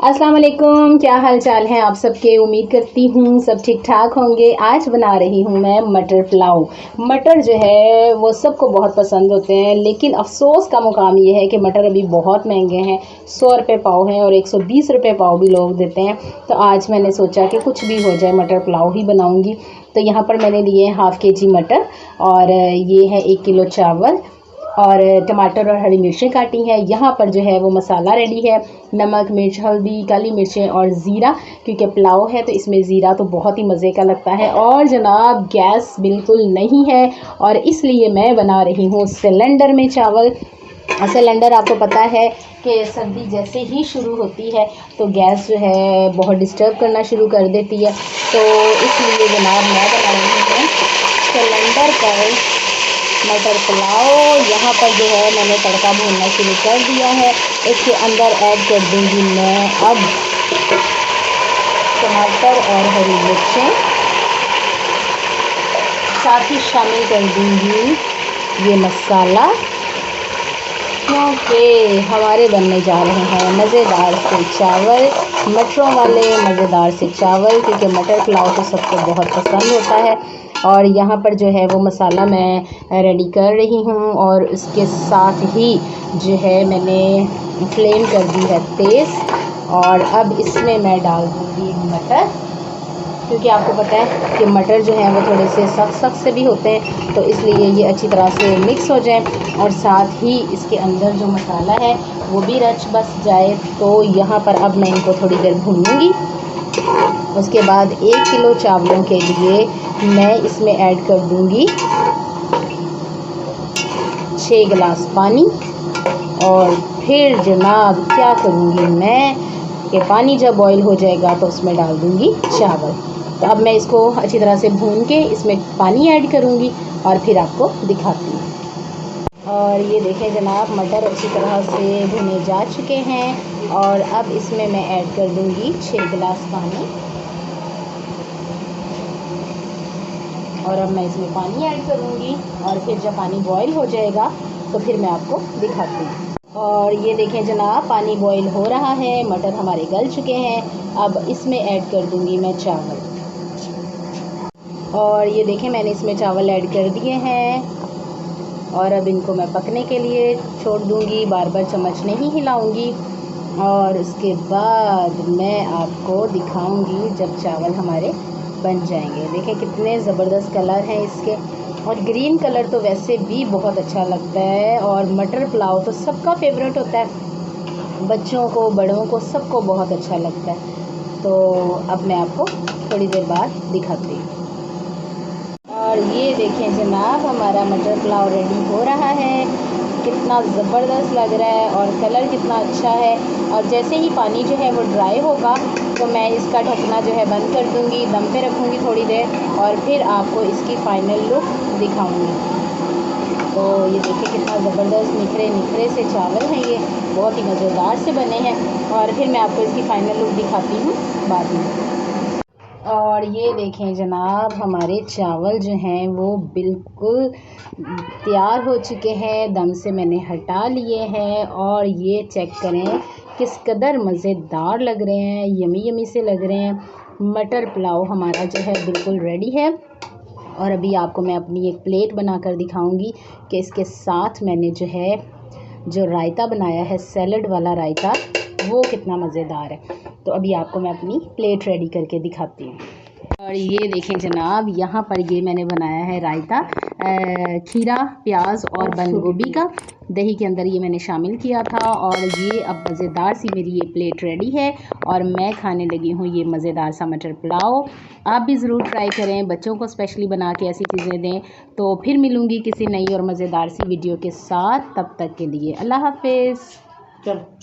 अस्सलाम वालेकुम, क्या हाल चाल है आप सबके। उम्मीद करती हूँ सब ठीक ठाक होंगे। आज बना रही हूँ मैं मटर पुलाव। मटर जो है वो सबको बहुत पसंद होते हैं, लेकिन अफसोस का मुकाम ये है कि मटर अभी बहुत महंगे हैं। 100 रुपये पाव हैं और 120 रुपये पाव भी लोग देते हैं। तो आज मैंने सोचा कि कुछ भी हो जाए, मटर पुलाव ही बनाऊँगी। तो यहाँ पर मैंने लिए हाफ़ kg मटर और ये है 1 किलो चावल और टमाटर और हरी मिर्चें काटी हैं। यहाँ पर जो है वो मसाला रेडी है, नमक, मिर्च, हल्दी, काली मिर्चें और ज़ीरा, क्योंकि पुलाव है तो इसमें ज़ीरा तो बहुत ही मज़े का लगता है। और जनाब गैस बिल्कुल नहीं है और इसलिए मैं बना रही हूँ सिलेंडर में चावल। सिलेंडर आपको पता है कि सर्दी जैसे ही शुरू होती है तो गैस जो है बहुत डिस्टर्ब करना शुरू कर देती है। तो इसलिए जनाब मैं बना रही हूँ सिलेंडर पर मटर पुलाव। यहाँ पर जो है मैंने तड़का भूनना शुरू कर दिया है। इसके अंदर ऐड कर दूँगी मैं अब टमाटर और हरी मिर्चें, साथ ही शामिल कर दूँगी ये मसाला, क्योंकि हमारे बनने जा रहे हैं मज़ेदार से चावल, मटरों वाले मज़ेदार से चावल, क्योंकि मटर पुलाव तो सबको बहुत पसंद होता है। और यहाँ पर जो है वो मसाला मैं रेडी कर रही हूँ और इसके साथ ही जो है मैंने फ्लेम कर दी है तेज़। और अब इसमें मैं डाल दूँगी मटर, क्योंकि आपको पता है कि मटर जो हैं वो थोड़े से सख्त से भी होते हैं, तो इसलिए ये अच्छी तरह से मिक्स हो जाए और साथ ही इसके अंदर जो मसाला है वो भी रच बस जाए। तो यहाँ पर अब मैं इनको थोड़ी देर भूनूँगी। उसके बाद 1 किलो चावलों के लिए मैं इसमें ऐड कर दूँगी 6 गिलास पानी। और फिर जनाब क्या करूँगी मैं कि पानी जब बॉईल हो जाएगा तो उसमें डाल दूँगी चावल। तो अब मैं इसको अच्छी तरह से भून के इसमें पानी ऐड करूँगी और फिर आपको दिखाती हूँ। और ये देखें जनाब, मटर अच्छी तरह से भुने जा चुके हैं और अब इसमें मैं ऐड कर दूँगी 6 गिलास पानी। और अब मैं इसमें पानी ऐड करूँगी और फिर जब पानी बॉईल हो जाएगा तो फिर मैं आपको दिखाती हूँ। और ये देखें जनाब, पानी बॉईल हो रहा है, मटर हमारे गल चुके हैं। अब इसमें ऐड कर दूँगी मैं चावल। और ये देखें मैंने इसमें चावल ऐड कर दिए हैं और अब इनको मैं पकने के लिए छोड़ दूँगी, बार बार चम्मच नहीं हिलाऊँगी। और उसके बाद मैं आपको दिखाऊँगी जब चावल हमारे बन जाएंगे। देखें कितने ज़बरदस्त कलर हैं इसके, और ग्रीन कलर तो वैसे भी बहुत अच्छा लगता है। और मटर पुलाव तो सबका फेवरेट होता है, बच्चों को बड़ों को सबको बहुत अच्छा लगता है। तो अब मैं आपको थोड़ी देर बाद दिखाती हूँ। और ये देखें जनाब, हमारा मटर पुलाव रेडी हो रहा है। कितना ज़बरदस्त लग रहा है और कलर कितना अच्छा है। और जैसे ही पानी जो है वो ड्राई होगा तो मैं इसका ढकना जो है बंद कर दूँगी, दम पे रखूँगी थोड़ी देर और फिर आपको इसकी फ़ाइनल लुक दिखाऊँगी। तो ये देखिए कितना ज़बरदस्त निखरे निखरे से चावल हैं, ये बहुत ही मज़ेदार से बने हैं। और फिर मैं आपको इसकी फ़ाइनल लुक दिखाती हूँ बाद में। और ये देखें जनाब, हमारे चावल जो हैं वो बिल्कुल तैयार हो चुके हैं, दम से मैंने हटा लिए हैं। और ये चेक करें किस कदर मज़ेदार लग रहे हैं, यमी यमी से लग रहे हैं। मटर पुलाव हमारा जो है बिल्कुल रेडी है। और अभी आपको मैं अपनी एक प्लेट बनाकर दिखाऊंगी कि इसके साथ मैंने जो रायता बनाया है, सैलड वाला रायता, वो कितना मज़ेदार है। तो अभी आपको मैं अपनी प्लेट रेडी करके दिखाती हूँ। और ये देखें जनाब, यहाँ पर ये मैंने बनाया है रायता, खीरा, प्याज और बंद गोभी का, दही के अंदर ये मैंने शामिल किया था। और ये अब मज़ेदार सी मेरी ये प्लेट रेडी है और मैं खाने लगी हूँ ये मज़ेदार सा मटर पुलाव। आप भी ज़रूर ट्राई करें, बच्चों को स्पेशली बना के ऐसी चीज़ें दें। तो फिर मिलूँगी किसी नई और मज़ेदार सी वीडियो के साथ, तब तक के लिए अल्लाह हाफिज़। चलो।